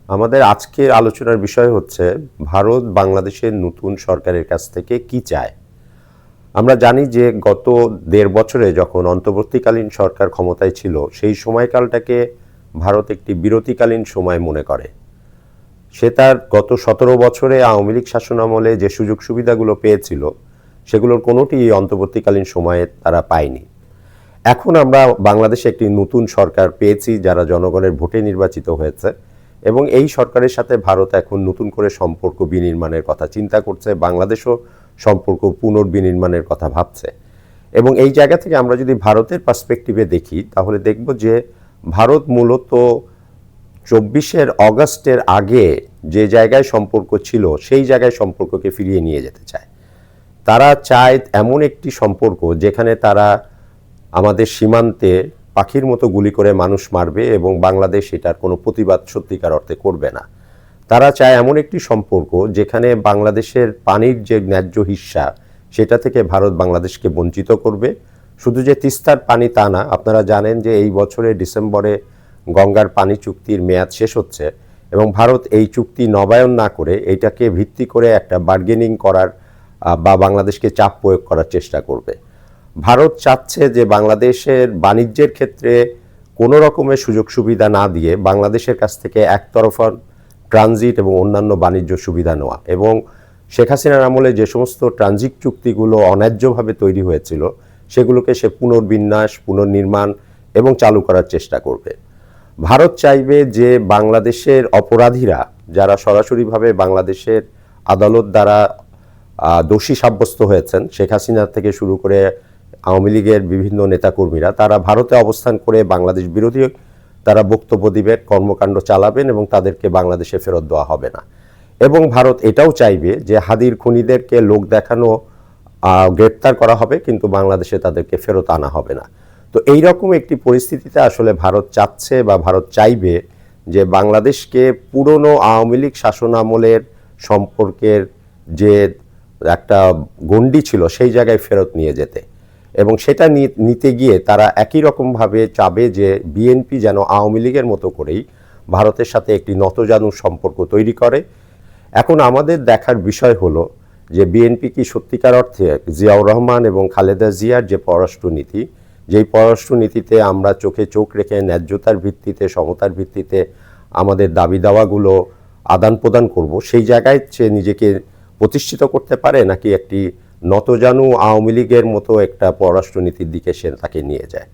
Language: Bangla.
আমাদের আজকের আলোচনার বিষয় হচ্ছে ভারত বাংলাদেশের নতুন সরকারের কাছ থেকে কি চায়। আমরা জানি যে গত ১.৫ বছরে যখন অন্তর্বর্তীকালীন সরকার ক্ষমতায় ছিল সেই সময়কালটাকে ভারত একটি বিরতিকালীন সময় মনে করে। সে তার গত ১৭ বছরে আওয়ামী লীগ শাসনামলে যে সুযোগ সুবিধাগুলো পেয়েছিল সেগুলোর কোনোটি অন্তর্বর্তীকালীন সময়ে তারা পায়নি। এখন আমরা বাংলাদেশে একটি নতুন সরকার পেয়েছি যারা জনগণের ভোটে নির্বাচিত হয়েছে এবং এই সরকারের সাথে ভারত এখন নতুন করে সম্পর্ক বিনির্মাণের কথা চিন্তা করছে, বাংলাদেশও সম্পর্ক পুনর্বিনির্মাণের কথা ভাবছে। এবং এই জায়গা থেকে আমরা যদি ভারতের পার্সপেক্টিভে দেখি তাহলে দেখব যে ভারত মূলত ২৪শে অগাস্টের আগে যে জায়গায় সম্পর্ক ছিল সেই জায়গায় সম্পর্ককে ফিরিয়ে নিয়ে যেতে চায়। তারা চায় এমন একটি সম্পর্ক যেখানে তারা আমাদের সীমান্তে পাখির মতো গুলি করে মানুষ মারবে এবং বাংলাদেশ এটার কোনো প্রতিবাদ সত্যিকার অর্থে করবে না। তারা চায় এমন একটি সম্পর্ক যেখানে বাংলাদেশের পানির যে ন্যায্য হিস্সা সেটা থেকে ভারত বাংলাদেশকে বঞ্চিত করবে। শুধু যে তিস্তার পানি তা না, আপনারা জানেন যে এই বছরের ডিসেম্বরে গঙ্গার পানি চুক্তির মেয়াদ শেষ হচ্ছে এবং ভারত এই চুক্তি নবায়ন না করে এইটাকে ভিত্তি করে একটা বার্গেনিং করার বা বাংলাদেশকে চাপ প্রয়োগ করার চেষ্টা করবে। ভারত চাচ্ছে যে বাংলাদেশের বাণিজ্যের ক্ষেত্রে কোনো রকমের সুযোগ সুবিধা না দিয়ে বাংলাদেশের কাছ থেকে একতরফা ট্রানজিট এবং অন্যান্য বাণিজ্য সুবিধা নেওয়া, এবং শেখ হাসিনার আমলে যে সমস্ত ট্রানজিট চুক্তিগুলো অন্যায্যভাবে তৈরি হয়েছিল সেগুলোকে সে পুনর্বিন্যাস, পুনর্নির্মাণ এবং চালু করার চেষ্টা করবে। ভারত চাইবে যে বাংলাদেশের অপরাধীরা যারা সরাসরিভাবে বাংলাদেশের আদালত দ্বারা দোষী সাব্যস্ত হয়েছেন, শেখ হাসিনা থেকে শুরু করে আওয়ামী লীগের বিভিন্ন নেতাকর্মীরা, তারা ভারতে অবস্থান করে বাংলাদেশ বিরোধী তারা বক্তব্য দিবেন, কর্মকাণ্ড চালাবেন এবং তাদেরকে বাংলাদেশে ফেরত দেওয়া হবে না। এবং ভারত এটাও চাইবে যে হাদির খুনিদেরকে লোক দেখানো গ্রেপ্তার করা হবে কিন্তু বাংলাদেশে তাদেরকে ফেরত আনা হবে না। তো এই রকম একটি পরিস্থিতিতে আসলে ভারত চাচ্ছে বা ভারত চাইবে যে বাংলাদেশকে পুরনো আওয়ামী লীগ শাসনামলের সম্পর্কের যে একটা গণ্ডি ছিল সেই জায়গায় ফেরত নিয়ে যেতে, এবং সেটা নিতে গিয়ে তারা একই রকমভাবে চাবে যে বিএনপি যেন আওয়ামী লীগের মতো করেই ভারতের সাথে একটি নতজানু সম্পর্ক তৈরি করে। এখন আমাদের দেখার বিষয় হলো যে বিএনপি কি সত্যিকার অর্থে জিয়াউর রহমান এবং খালেদা জিয়ার যে পররাষ্ট্রনীতি, যেই পররাষ্ট্রনীতিতে আমরা চোখে চোখ রেখে ন্যায্যতার ভিত্তিতে, সমতার ভিত্তিতে আমাদের দাবি দাওয়াগুলো আদান প্রদান করব, সেই জায়গায় সে নিজেকে প্রতিষ্ঠিত করতে পারে, নাকি একটি নতজানু আওয়ামী লীগের মতো একটা পররাষ্ট্রনীতির দিকে সে তাকে নিয়ে যায়?